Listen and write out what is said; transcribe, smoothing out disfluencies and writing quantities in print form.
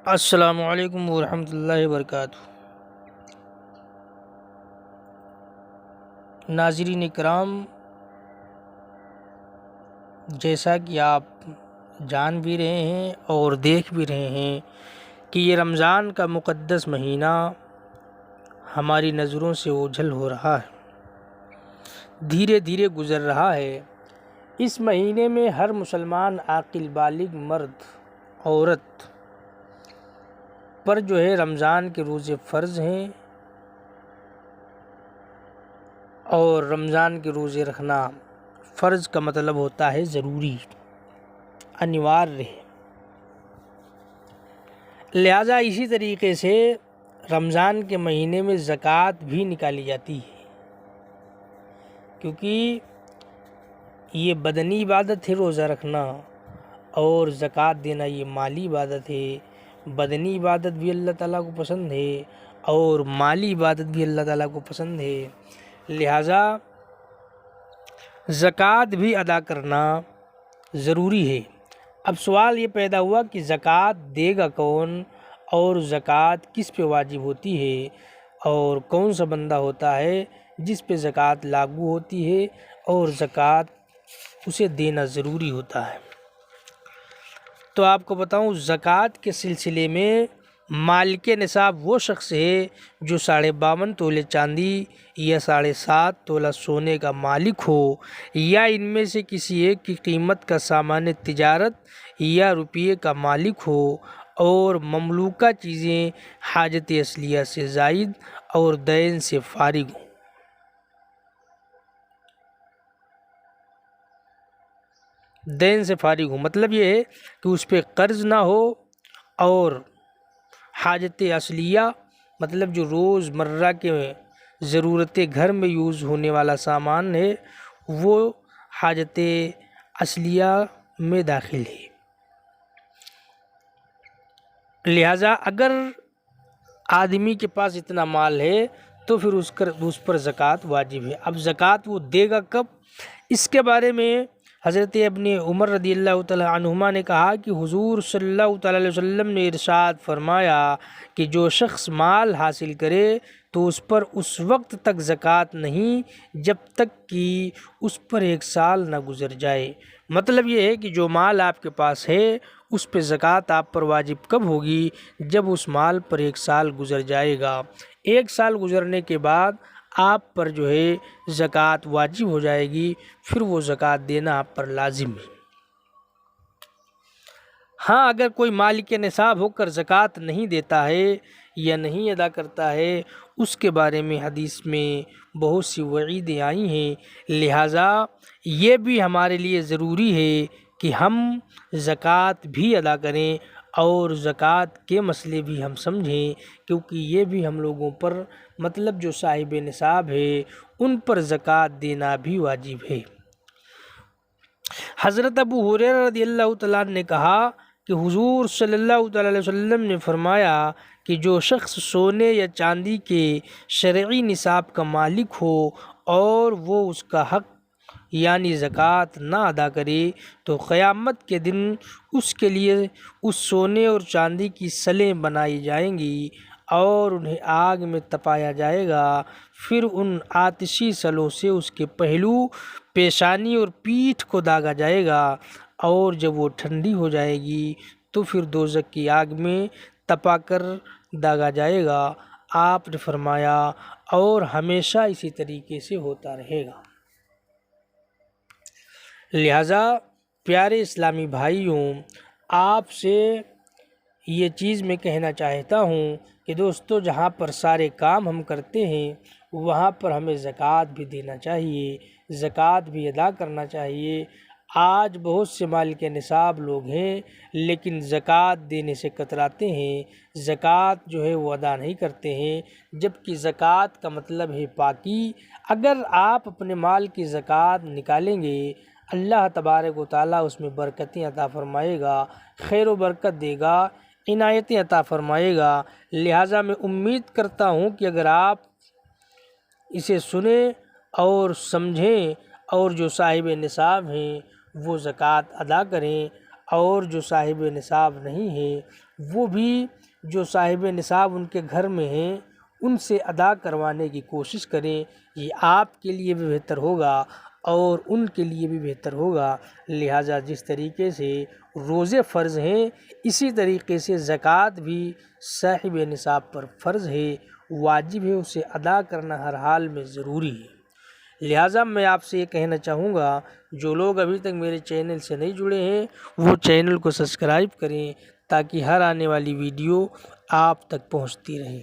السلام علیکم ورحمۃ اللہ وبرکاتہ۔ ناظرین کرام، جیسا کہ آپ جان بھی رہے ہیں اور دیکھ بھی رہے ہیں کہ یہ رمضان کا مقدس مہینہ ہماری نظروں سے اوجھل ہو رہا ہے، دھیرے دھیرے گزر رہا ہے۔ اس مہینے میں ہر مسلمان عاقل بالغ مرد عورت پر رمضان کے روزے فرض ہیں، اور رمضان کے روزے رکھنا فرض کا مطلب ہوتا ہے ضروری، انواریہ ہے۔ لہٰذا اسی طریقے سے رمضان کے مہینے میں زکوٰۃ بھی نکالی جاتی ہے، کیونکہ یہ بدنی عبادت ہے روزہ رکھنا، اور زکوٰۃ دینا یہ مالی عبادت ہے۔ بدنی عبادت بھی اللہ تعالیٰ کو پسند ہے اور مالی عبادت بھی اللہ تعالیٰ کو پسند ہے، لہٰذا زکوٰۃ بھی ادا کرنا ضروری ہے۔ اب سوال یہ پیدا ہوا کہ زکوٰۃ دے گا کون، اور زکوٰۃ کس پہ واجب ہوتی ہے، اور کون سا بندہ ہوتا ہے جس پہ زکوٰۃ لاگو ہوتی ہے اور زکوٰۃ اسے دینا ضروری ہوتا ہے۔ تو آپ کو بتاؤں، زکوٰۃ کے سلسلے میں مالک نصاب وہ شخص ہے جو 52.5 تولے چاندی یا 7.5 تولہ سونے کا مالک ہو، یا ان میں سے کسی ایک کی قیمت کا سامان تجارت یا روپیے کا مالک ہو، اور مملوکہ چیزیں حاجت اصلیہ سے زائد اور دین سے فارغ ہوں۔ دین سے فارغ ہوں مطلب یہ ہے کہ اس پہ قرض نہ ہو، اور حاجت اصلیہ مطلب جو روز مرہ کے ضرورت گھر میں یوز ہونے والا سامان ہے وہ حاجت اصلیہ میں داخل ہے۔ لہٰذا اگر آدمی کے پاس اتنا مال ہے تو پھر اس پر زکوٰۃ واجب ہے۔ اب زکوٰۃ وہ دے گا کب، اس کے بارے میں حضرت ابن عمر رضی اللہ تعالی عنہما نے کہا کہ حضور صلی اللہ تعالی علیہ وسلم نے ارشاد فرمایا کہ جو شخص مال حاصل کرے تو اس پر اس وقت تک زکوٰۃ نہیں جب تک کہ اس پر 1 سال نہ گزر جائے۔ مطلب یہ ہے کہ جو مال آپ کے پاس ہے اس پہ زکوٰۃ آپ پر واجب کب ہوگی، جب اس مال پر 1 سال گزر جائے گا۔ 1 سال گزرنے کے بعد آپ پر زکوٰۃ واجب ہو جائے گی، پھر وہ زکوٰۃ دینا آپ پر لازم ہے۔ ہاں، اگر کوئی مالک نصاب ہو کر زکوٰۃ نہیں دیتا ہے یا نہیں ادا کرتا ہے، اس کے بارے میں حدیث میں بہت سی وعیدیں آئی ہیں، لہٰذا یہ بھی ہمارے لیے ضروری ہے کہ ہم زکوٰۃ بھی ادا کریں اور زکوٰۃ کے مسئلے بھی ہم سمجھیں، کیونکہ یہ بھی ہم لوگوں پر مطلب جو صاحب نصاب ہے ان پر زکوٰۃ دینا بھی واجب ہے۔ حضرت ابو ہریرہ رضی اللہ تعالیٰ عنہ نے کہا کہ حضور صلی اللہ تعالیٰ علیہ وسلم نے فرمایا کہ جو شخص سونے یا چاندی کے شرعی نصاب کا مالک ہو اور وہ اس کا حق یعنی زکوٰۃ نہ ادا کرے تو قیامت کے دن اس کے لیے اس سونے اور چاندی کی سلیں بنائی جائیں گی اور انہیں آگ میں تپایا جائے گا، پھر ان آتشی سلوں سے اس کے پہلو، پیشانی اور پیٹھ کو داغا جائے گا، اور جب وہ ٹھنڈی ہو جائے گی تو پھر دوزخ کی آگ میں تپا کر داغا جائے گا۔ آپ نے فرمایا اور ہمیشہ اسی طریقے سے ہوتا رہے گا۔ لہٰذا پیارے اسلامی بھائیوں، آپ سے یہ چیز میں کہنا چاہتا ہوں کہ دوستو، جہاں پر سارے کام ہم کرتے ہیں وہاں پر ہمیں زکوٰۃ بھی دینا چاہیے، زکوٰۃ بھی ادا کرنا چاہیے۔ آج بہت سے مالک نصاب لوگ ہیں لیکن زکوٰۃ دینے سے کتراتے ہیں، زکوٰۃ وہ ادا نہیں کرتے ہیں، جبکہ زکوٰۃ کا مطلب ہے پاکی۔ اگر آپ اپنے مال کی زکوٰۃ نکالیں گے، اللہ تبارک و تعالیٰ اس میں برکتیں عطا فرمائے گا، خیر و برکت دے گا، عنایتیں عطا فرمائے گا۔ لہٰذا میں امید کرتا ہوں کہ اگر آپ اسے سنیں اور سمجھیں اور جو صاحب نصاب ہیں وہ زکوٰۃ ادا کریں اور جو صاحب نصاب نہیں ہے وہ بھی جو صاحب نصاب ان کے گھر میں ہیں ان سے ادا کروانے کی کوشش کریں، یہ آپ کے لیے بھی بہتر ہوگا اور ان کے لیے بھی بہتر ہوگا۔ لہٰذا جس طریقے سے روزے فرض ہیں اسی طریقے سے زکوٰۃ بھی صاحب نصاب پر فرض ہے، واجب ہے، اسے ادا کرنا ہر حال میں ضروری ہے۔ لہٰذا میں آپ سے یہ کہنا چاہوں گا جو لوگ ابھی تک میرے چینل سے نہیں جڑے ہیں وہ چینل کو سبسکرائب کریں تاکہ ہر آنے والی ویڈیو آپ تک پہنچتی رہے۔